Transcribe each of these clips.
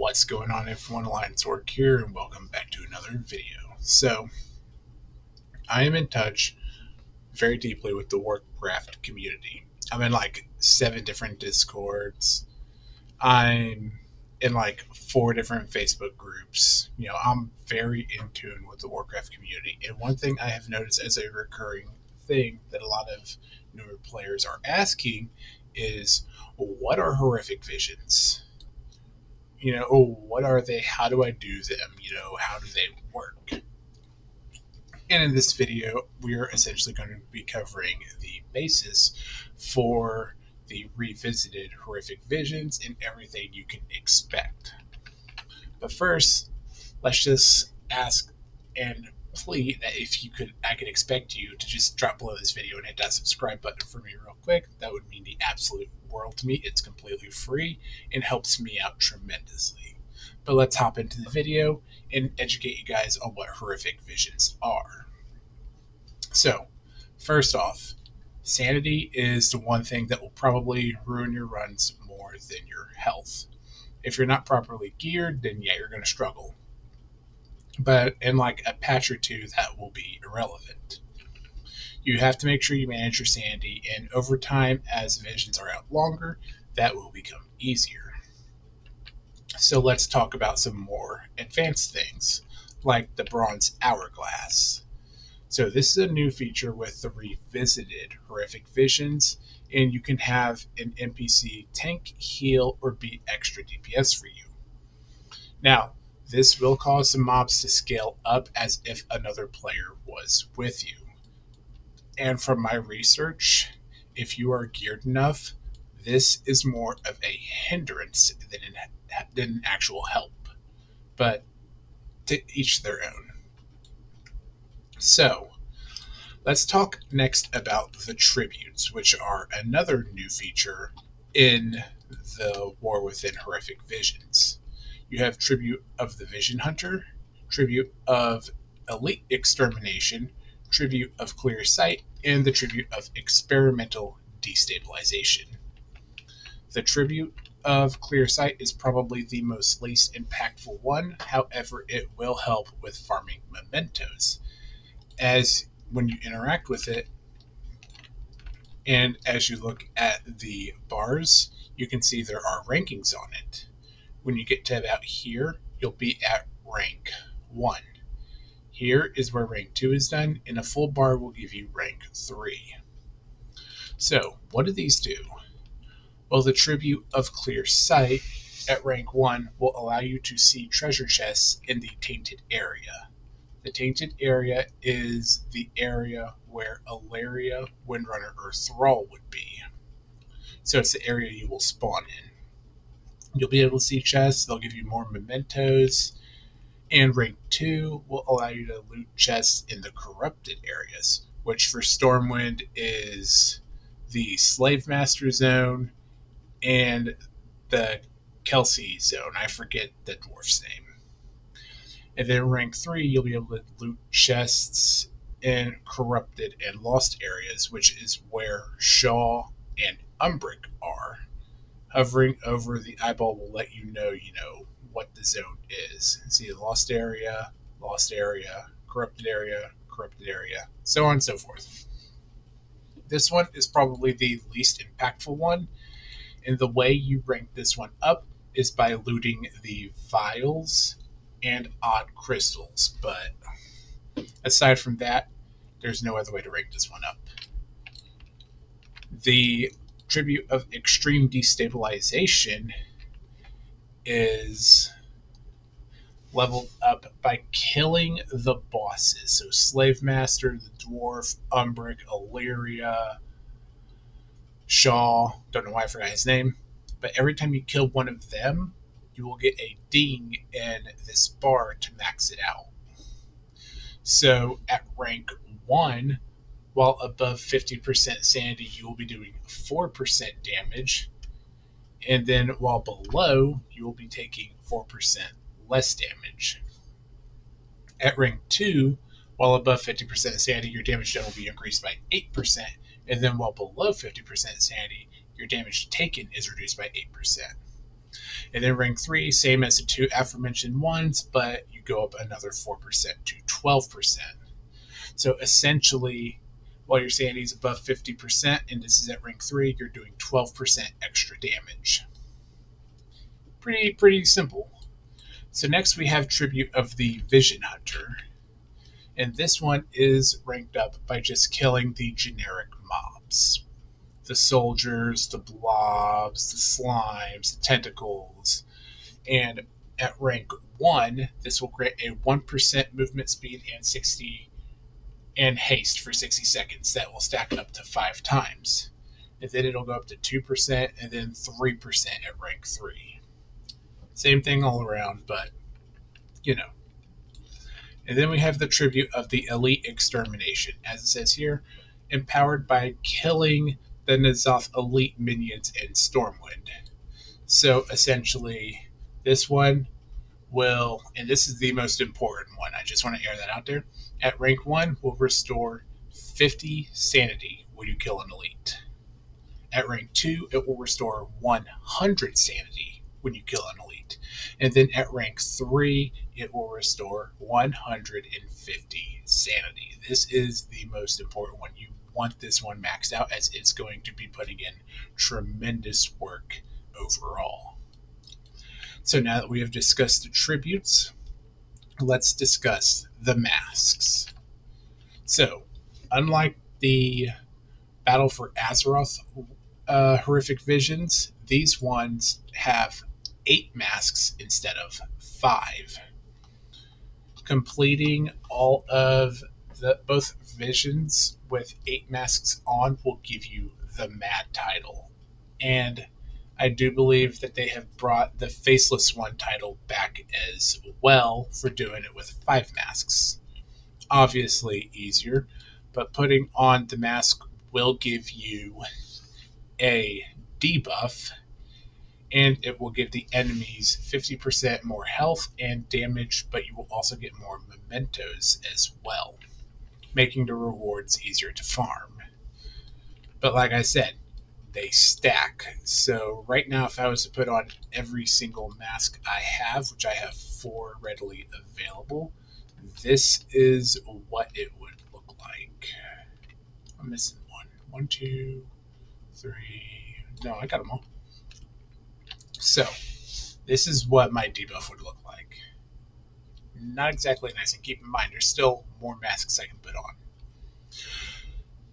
What's going on, everyone? Alliance Orc here, and welcome back to another video. So, I am in touch very deeply with the Warcraft community. I'm in like 7 different Discords. I'm in like 4 different Facebook groups. I'm very in tune with the Warcraft community. And one thing I have noticed as a recurring thing that a lot of newer players are asking is, what are horrific visions? What are they? How do I do them? How do they work? And in this video, we are essentially going to be covering the basis for the revisited horrific visions and everything you can expect. But first, let's just ask and plead that if you could, I could expect you to just drop below this video and hit that subscribe button for me real quick. That would mean the absolute world to me. It's completely free and helps me out tremendously. But let's hop into the video and educate you guys on what horrific visions are. So, first off, sanity is the one thing that will probably ruin your runs more than your health. If you're not properly geared, then yeah, you're going to struggle. But in like a patch or two, that will be irrelevant. You have to make sure you manage your sanity, and over time, as visions are out longer, that will become easier. So let's talk about some more advanced things, like the Bronze Hourglass. So this is a new feature with the revisited horrific visions, and you can have an NPC tank, heal, or be extra DPS for you. Now, this will cause some mobs to scale up as if another player was with you. And from my research, if you are geared enough, this is more of a hindrance than an actual help. But to each their own. So, let's talk next about the tributes, which are another new feature in the War Within Horrific Visions. You have Tribute of the Vision Hunter, Tribute of Elite Extermination, Tribute of Clear Sight, and the Tribute of Experimental Destabilization. The Tribute of Clear Sight is probably the most least impactful one, however, it will help with farming mementos, as when you interact with it, and as you look at the bars, you can see there are rankings on it. When you get to about here, you'll be at rank 1. Here is where rank 2 is done, and a full bar will give you rank 3. So, what do these do? Well, the Tribute of Clear Sight at rank 1 will allow you to see treasure chests in the Tainted Area. The Tainted Area is the area where Alaria, Windrunner, or Thrall would be. So it's the area you will spawn in. You'll be able to see chests, they'll give you more mementos, and rank 2 will allow you to loot chests in the corrupted areas, which for Stormwind is the Slave Master zone and the Kelsey zone. I forget the dwarf's name. And then rank 3, you'll be able to loot chests in corrupted and lost areas, which is where Shaw and Umbric are. Hovering over the eyeball will let you know what the zone is. See the lost area, corrupted area, so on and so forth. This one is probably the least impactful one, and the way you rank this one up is by looting the vials and odd crystals, but aside from that, there's no other way to rank this one up. The Tribute of Extreme Destabilization is leveled up by killing the bosses. So Slave Master, the Dwarf, Umbric, Illyria, Shaw, don't know why I forgot his name, but every time you kill one of them, you will get a ding in this bar to max it out. So at rank 1, while above 50% sanity, you will be doing 4% damage. And then while below, you will be taking 4% less damage. At rank 2, while above 50% sanity, your damage done will be increased by 8%. And then while below 50% sanity, your damage taken is reduced by 8%. And then rank 3, same as the two aforementioned ones, but you go up another 4% to 12%. So essentially, while your sanity is above 50%, and this is at rank 3, you're doing 12% extra damage. Pretty simple. So next we have Tribute of the Vision Hunter. And this one is ranked up by just killing the generic mobs. The soldiers, the blobs, the slimes, the tentacles. And at rank 1, this will grant a 1% movement speed and haste for 60 seconds. That will stack up to 5 times. And then it'll go up to 2% and then 3% at rank 3. Same thing all around, but you know. And then we have the Tribute of the Elite Extermination. As it says here, empowered by killing the N'Zoth elite minions in Stormwind. So essentially, this one will, and this is the most important one, I just want to air that out there. At rank 1, will restore 50 sanity when you kill an elite. At rank 2, it will restore 100 sanity when you kill an elite. And then at rank 3, it will restore 150 sanity. This is the most important one. You want this one maxed out, as it's going to be putting in tremendous work overall. So now that we have discussed the tributes, let's discuss the masks. So, unlike the Battle for Azeroth horrific visions, these ones have 8 masks instead of 5. Completing all of both visions with 8 masks on will give you the Mad title. And I do believe that they have brought the Faceless One title back as well for doing it with 5 masks. Obviously easier, but putting on the mask will give you a debuff, and it will give the enemies 50% more health and damage, but you will also get more mementos as well, making the rewards easier to farm. But like I said, they stack. So right now, if I was to put on every single mask I have, which I have 4 readily available, this is what it would look like. I'm missing one. 1, 2, 3. No, I got them all. So this is what my debuff would look like. Not exactly nice, and keep in mind, there's still more masks I can put on.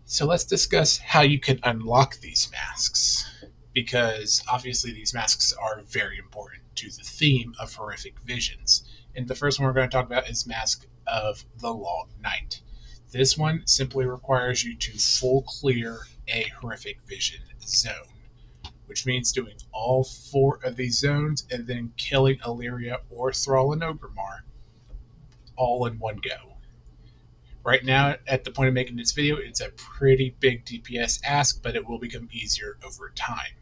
So let's discuss how you can unlock these masks, because obviously these masks are very important to the theme of horrific visions. And the first one we're going to talk about is Mask of the Long Night. This one simply requires you to full clear a horrific vision zone, which means doing all 4 of these zones and then killing Illyria or Thrall and Ogremar all in one go. Right now, at the point of making this video, it's a pretty big DPS ask, but it will become easier over time.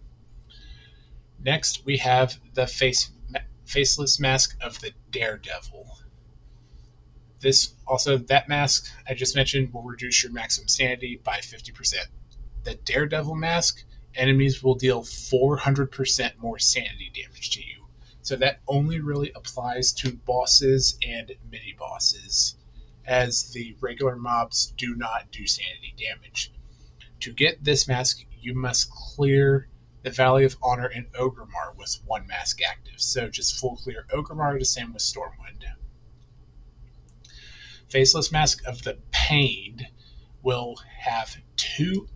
Next, we have the Faceless Mask of the Daredevil. That mask I just mentioned will reduce your maximum sanity by 50%. The Daredevil mask, enemies will deal 400% more sanity damage to you. So that only really applies to bosses and mini-bosses, as the regular mobs do not do sanity damage. To get this mask, you must clear the Valley of Honor and Ogremar with 1 mask active. So just full clear Ogremar, the same with Stormwind. Faceless Mask of the Pain will have 2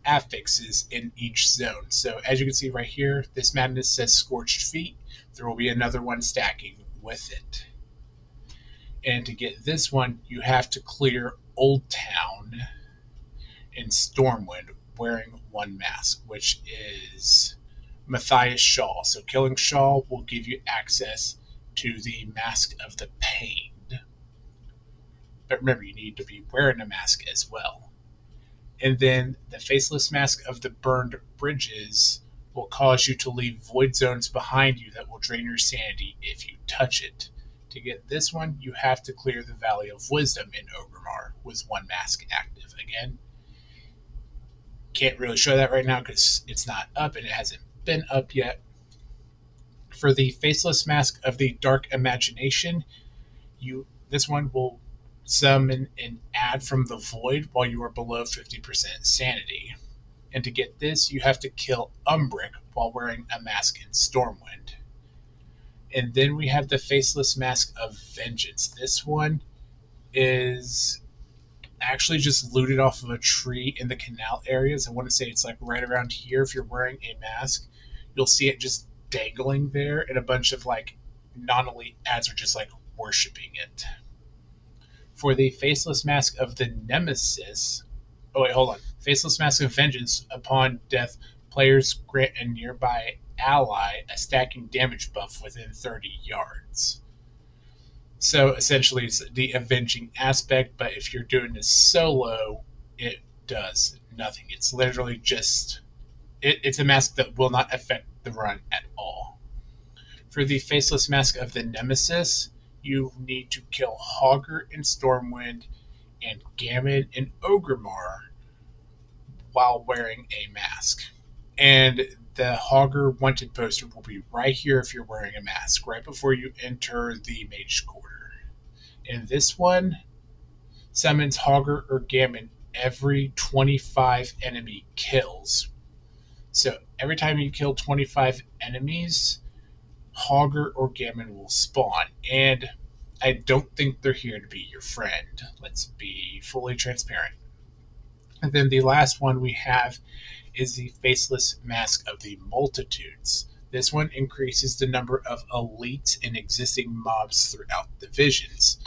affixes in each zone. So as you can see right here, this madness says Scorched Feet. There will be another one stacking with it. And to get this one, you have to clear Old Town in Stormwind wearing 1 mask, which is Matthias Shaw. So killing Shaw will give you access to the Mask of the Pain. But remember, you need to be wearing a mask as well. And then the Faceless Mask of the Burned Bridges will cause you to leave void zones behind you that will drain your sanity if you touch it. To get this one, you have to clear the Valley of Wisdom in Ogremar with 1 mask active. Again, can't really show that right now because it's not up and it hasn't been up yet. For the Faceless Mask of the Dark Imagination, this one will summon an ad from the void while you are below 50% sanity. And to get this, you have to kill Umbric while wearing a mask in Stormwind. And then we have the Faceless Mask of Vengeance. This one is actually just looted off of a tree in the canal areas. I want to say it's like right around here. If you're wearing a mask, you'll see it just dangling there, and a bunch of like non-elite ads are just like worshiping it. For the Faceless Mask of the Nemesis, oh wait, hold on. Faceless Mask of Vengeance. Upon death, players grant a nearby ally a stacking damage buff within 30 yards. So essentially, it's the avenging aspect, but if you're doing this solo, it does nothing. It's literally just it's a mask that will not affect the run at all. For the Faceless Mask of the Nemesis, you need to kill Hogger in Stormwind and Gammon in Ogremar while wearing a mask. And the Hogger wanted poster will be right here if you're wearing a mask, right before you enter the Mage Quarter. And this one summons Hogger or Gammon every 25 enemy kills. So every time you kill 25 enemies, Hogger or Gammon will spawn. And I don't think they're here to be your friend. Let's be fully transparent. And then the last one we have is the Faceless Mask of the Multitudes. This one increases the number of elites and existing mobs throughout the visions.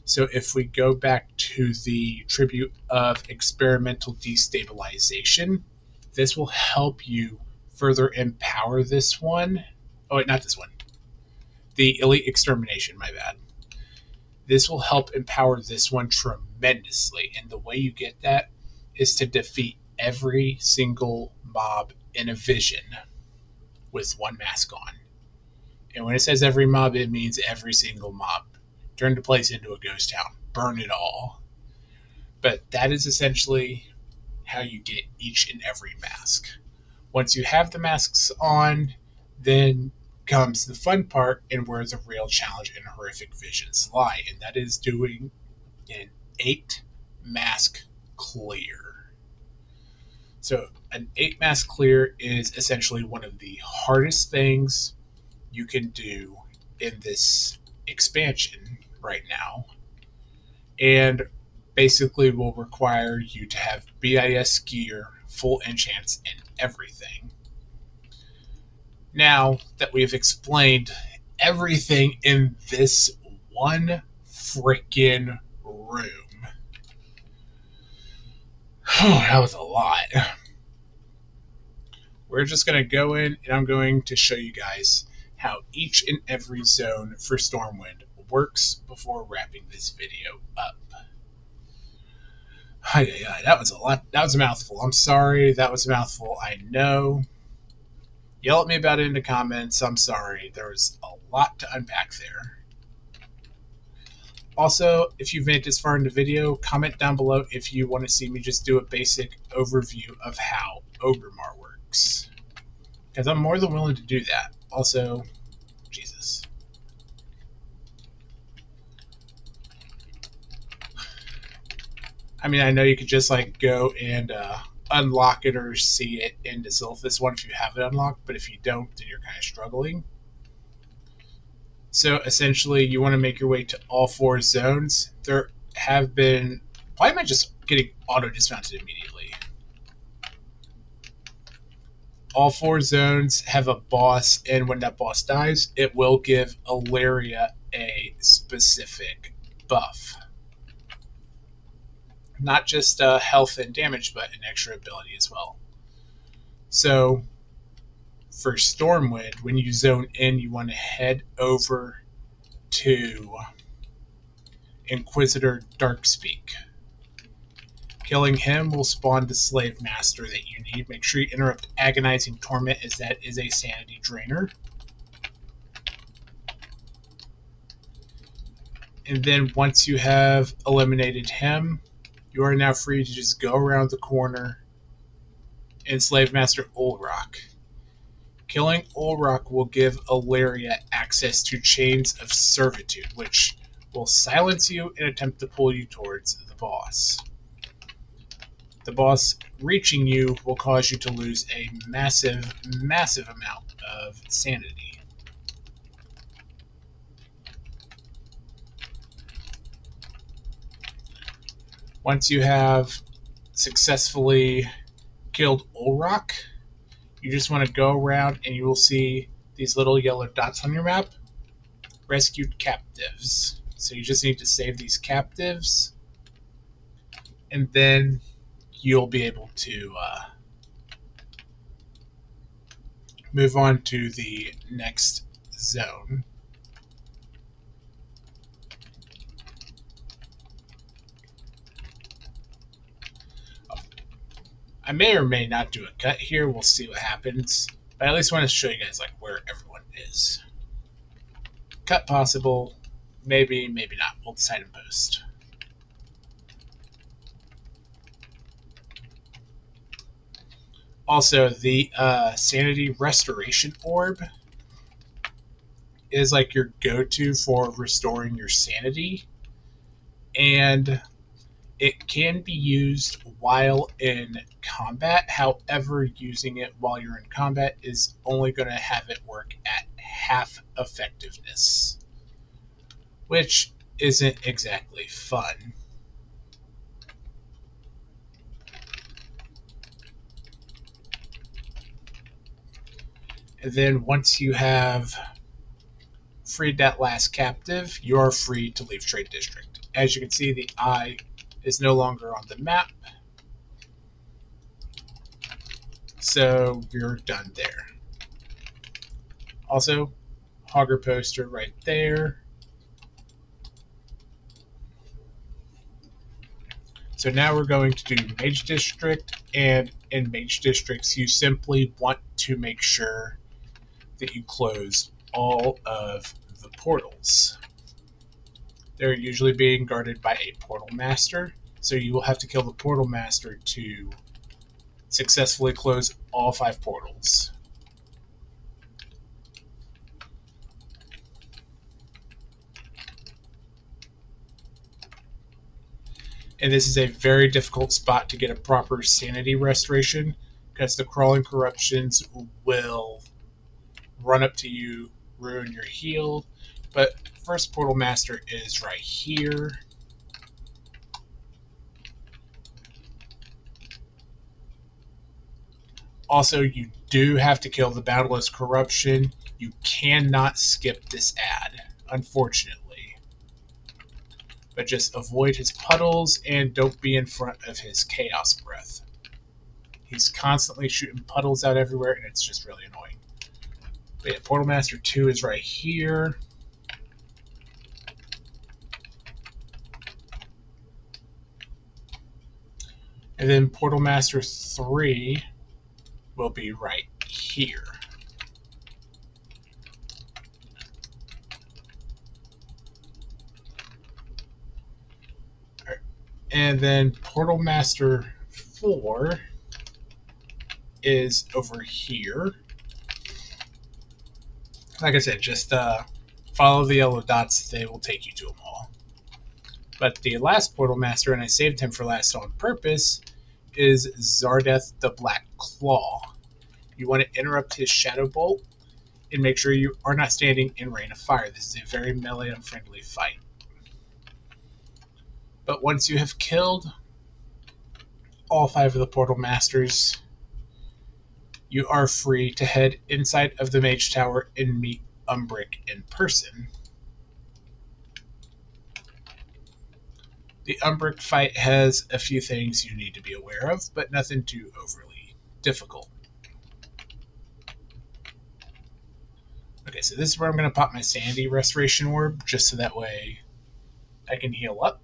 So if we go back to the Tribute of Experimental Destabilization, this will help you further empower this one. Oh, wait, not this one. The Elite Extermination, my bad. This will help empower this one tremendously, and the way you get that is to defeat every single mob in a vision with one mask on. And when it says every mob, it means every single mob. Turn the place into a ghost town. Burn it all. But that is essentially how you get each and every mask. Once you have the masks on, then comes the fun part and where the real challenge in horrific visions lie, and that is doing an 8 mask clear. So an 8 mask clear is essentially one of the hardest things you can do in this expansion right now, and basically will require you to have BIS gear, full enchants, and everything. Now that we've explained everything in this one freaking room, that was a lot. We're just going to go in and I'm going to show you guys how each and every zone for Stormwind works before wrapping this video up. That was a lot. That was a mouthful. I'm sorry. That was a mouthful. I know. Yell at me about it in the comments. I'm sorry. There was a lot to unpack there. Also, if you've made it this far in the video, comment down below if you want to see me just do a basic overview of how Ogremar works. Because I'm more than willing to do that. Also, Jesus. I mean, I know you could just like go and unlock it or see it in the Sylphus one if you have it unlocked, but if you don't, then you're kind of struggling. So essentially, you want to make your way to all 4 zones. There have been... Why am I just getting auto-dismounted immediately? All 4 zones have a boss, and when that boss dies, it will give Ilaria a specific buff. Not just health and damage, but an extra ability as well. So for Stormwind, when you zone in, you want to head over to Inquisitor Darkspeak. Killing him will spawn the Slave Master that you need. Make sure you interrupt Agonizing Torment, as that is a sanity drainer. And then once you have eliminated him, you are now free to just go around the corner and Slave Master Ulrock. Killing Olrock will give Ilaria access to Chains of Servitude, which will silence you and attempt to pull you towards the boss. The boss reaching you will cause you to lose a massive, massive amount of sanity. Once you have successfully killed Olrock, you just want to go around and you will see these little yellow dots on your map. Rescued captives. So you just need to save these captives, and then you'll be able to move on to the next zone. I may or may not do a cut here. We'll see what happens. But I at least want to show you guys like where everyone is. Cut possible. Maybe, maybe not. We'll decide in post. Also, the Sanity Restoration Orb is like your go-to for restoring your sanity. And it can be used while in combat. However, using it while you're in combat is only going to have it work at half effectiveness, which isn't exactly fun. And then once you have freed that last captive, you are free to leave Trade District. As you can see, the eye is no longer on the map, so you're done there. Also, Hogger poster right there. So now we're going to do Mage District, and in Mage Districts you simply want to make sure that you close all of the portals. They're usually being guarded by a Portal Master, so you will have to kill the Portal Master to successfully close all 5 portals. And this is a very difficult spot to get a proper sanity restoration, because the crawling corruptions will run up to you, ruin your heal. But first Portal Master is right here. Also, you do have to kill the Boundless Corruption. You cannot skip this ad, unfortunately. But just avoid his puddles and don't be in front of his Chaos Breath. He's constantly shooting puddles out everywhere, and it's just really annoying. But yeah, Portal Master 2 is right here. And then Portal Master 3 will be right here. Right. And then Portal Master 4 is over here. Like I said, just follow the yellow dots. They will take you to them all. But the last Portal Master, and I saved him for last on purpose, is Zardeth the Black Claw. You want to interrupt his Shadow Bolt and make sure you are not standing in Rain of Fire. This is a very melee unfriendly fight. But once you have killed all 5 of the Portal Masters, you are free to head inside of the Mage Tower and meet Umbric in person. The Umbric fight has a few things you need to be aware of, but nothing too overly difficult. Okay, so this is where I'm going to pop my Sanity Restoration Orb, just so that way I can heal up.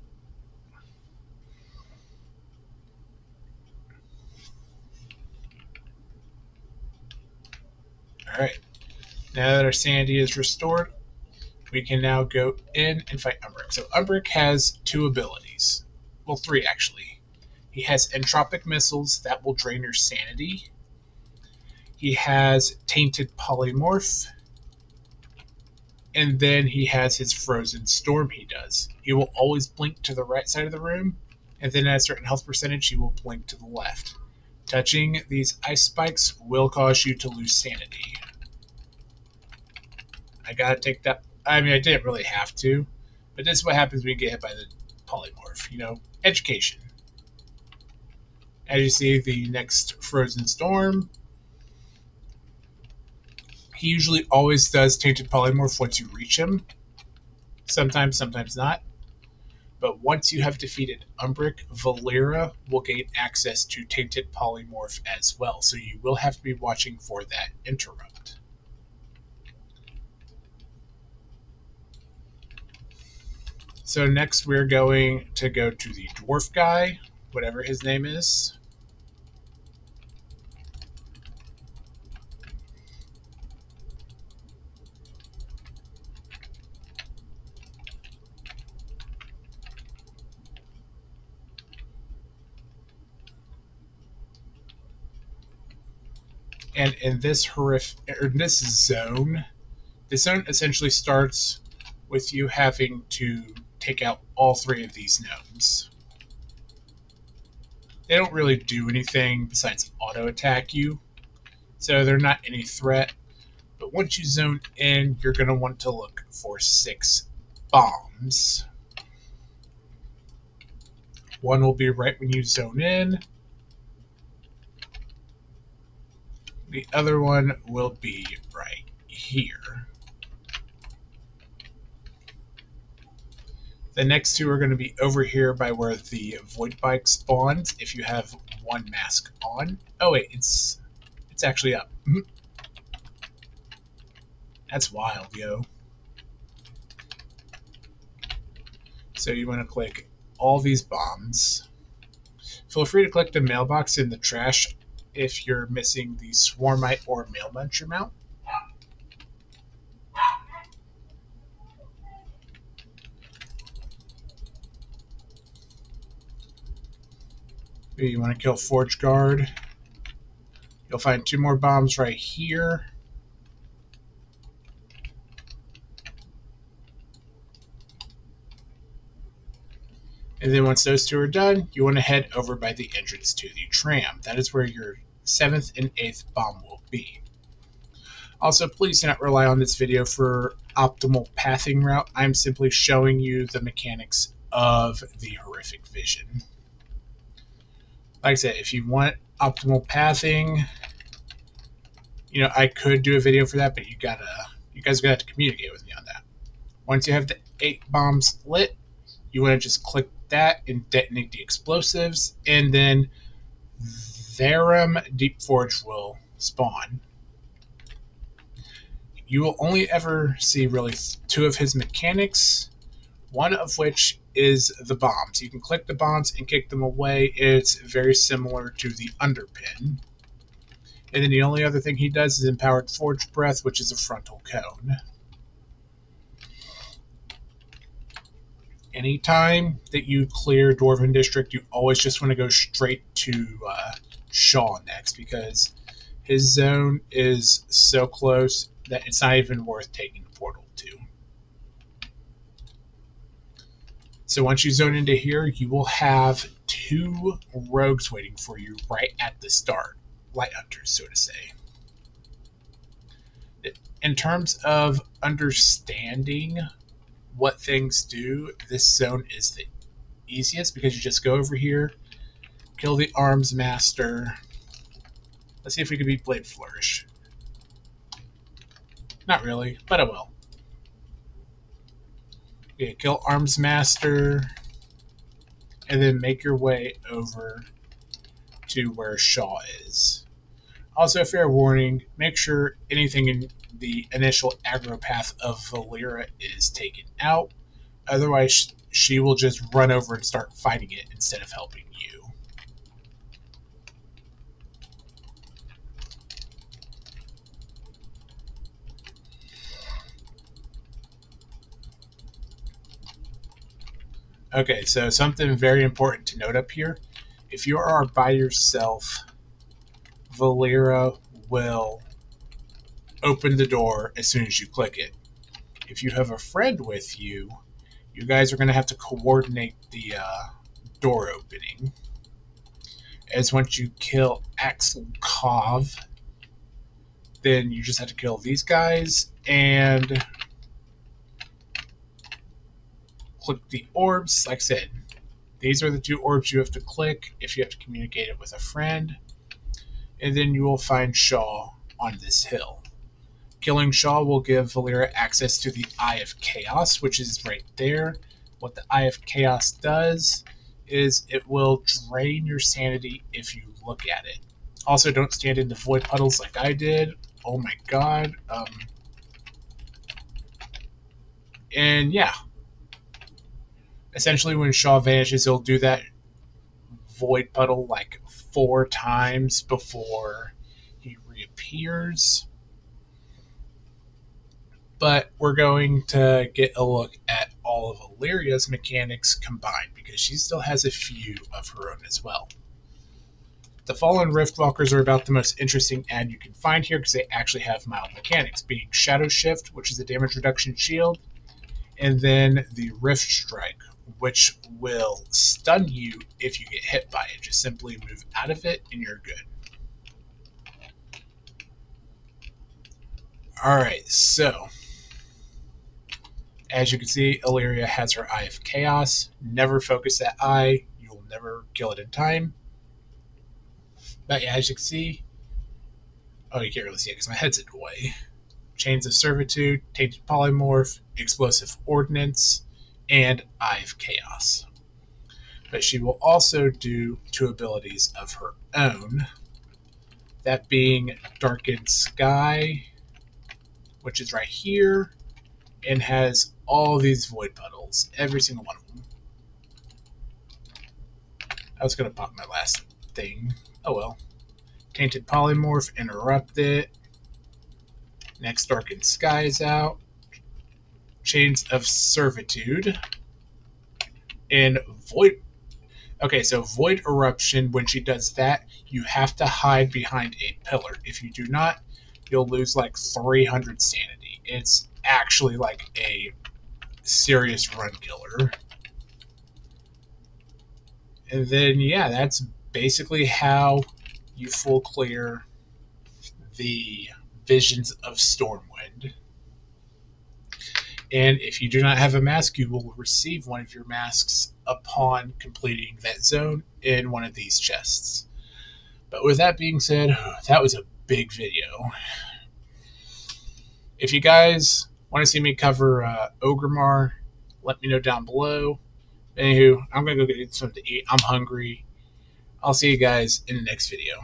Alright, now that our Sanity is restored, we can now go in and fight Umbric. So Umbric has 2 abilities. Well, 3 actually. He has Entropic Missiles that will drain your Sanity. he has Tainted Polymorph, and then he has his Frozen Storm he does. He will always blink to the right side of the room, and then at a certain health percentage, he will blink to the left. Touching these ice spikes will cause you to lose sanity. I gotta take that. I mean, I didn't really have to, but this is what happens when you get hit by the polymorph. You know, education. As you see, the next Frozen Storm, he usually always does Tainted Polymorph once you reach him. Sometimes, sometimes not. But once you have defeated Umbric, Valera will gain access to Tainted Polymorph as well, so you will have to be watching for that interrupt. So next we're going to go to the dwarf guy, whatever his name is. And in this zone, the zone essentially starts with you having to take out all three of these gnomes. They don't really do anything besides auto attack you, so they're not any threat. But once you zone in, you're going to want to look for 6 bombs. One will be right when you zone in. The other one will be right here. The next 2 are going to be over here by where the void bike spawns if you have 1 mask on. Oh wait, it's actually up. That's wild, yo. So you want to click all these bombs. Feel free to click the mailbox in the trash if you're missing the Swarmite or Mail Muncher mount. You want to kill Forge Guard. You'll find 2 more bombs right here. And then once those 2 are done, you want to head over by the entrance to the tram. That is where your 7th and 8th bomb will be. Also, please do not rely on this video for optimal pathing route. I'm simply showing you the mechanics of the horrific vision. Like I said, if you want optimal pathing, you know, I could do a video for that, but you guys are gonna have to communicate with me on that. Once you have the 8 bombs lit, you want to just click that and detonate the explosives, and then Therum Deep Forge will spawn. You will only ever see really 2 of his mechanics, one of which is the bombs. You can click the bombs and kick them away. It's very similar to the Underpin. And then the only other thing he does is Empowered Forge Breath, which is a frontal cone. Anytime that you clear Dwarven District, you always just want to go straight to Shaw next, because his zone is so close that it's not even worth taking Portal to. So once you zone into here, you will have 2 rogues waiting for you right at the start. Light hunters, so to say. In terms of understanding what things do, this zone is the easiest because you just go over here, kill the Arms Master. Let's see if we can beat Blade Flourish. Not really, but I will. Yeah, kill Arms Master, and then make your way over to where Shaw is. Also, fair warning, make sure anything in the initial aggro path of Valera is taken out. Otherwise, she will just run over and start fighting it instead of helping you. Okay, so something very important to note up here. If you are by yourself, Valera will open the door as soon as you click it. If you have a friend with you, you guys are going to have to coordinate the door opening. As once you kill Axel Kov, then you just have to kill these guys and click the orbs. Like I said, these are the 2 orbs you have to click if you have to communicate it with a friend. And then you will find Shaw on this hill. Killing Shaw will give Valeria access to the Eye of Chaos, which is right there. What the Eye of Chaos does is it will drain your sanity if you look at it. Also, don't stand into void puddles like I did. Oh my god. And yeah. Essentially, when Shaw vanishes, he'll do that void puddle like 4 times before he reappears. But we're going to get a look at all of Illyria's mechanics combined, because she still has a few of her own as well. The Fallen Riftwalkers are about the most interesting ad you can find here, because they actually have mild mechanics, being Shadow Shift, which is a damage reduction shield, and then the Rift Strike, which will stun you if you get hit by it. Just simply move out of it and you're good. Alright, so as you can see, Illyria has her Eye of Chaos. Never focus that eye. You'll never kill it in time. But yeah, as you can see... Oh, you can't really see it because my head's in the way. Chains of Servitude, Tainted Polymorph, Explosive Ordnance, and Eye of Chaos. But she will also do 2 abilities of her own. That being Darkened Sky, which is right here, and has all these void puddles, every single one of them. I was going to pop my last thing. Oh well. Tainted Polymorph, interrupt it. Next, Darkened Sky is out. Chains of Servitude. And Void... Okay, so Void Eruption, when she does that, you have to hide behind a pillar. If you do not, you'll lose like 300 sanity. It's actually like a serious run killer. And then, yeah, that's basically how you full clear the Visions of Stormwind. And if you do not have a mask, you will receive one of your masks upon completing that zone in one of these chests. But with that being said, that was a big video. If you guys want to see me cover Ogremar, let me know down below. Anywho, I'm going to go get something to eat. I'm hungry. I'll see you guys in the next video.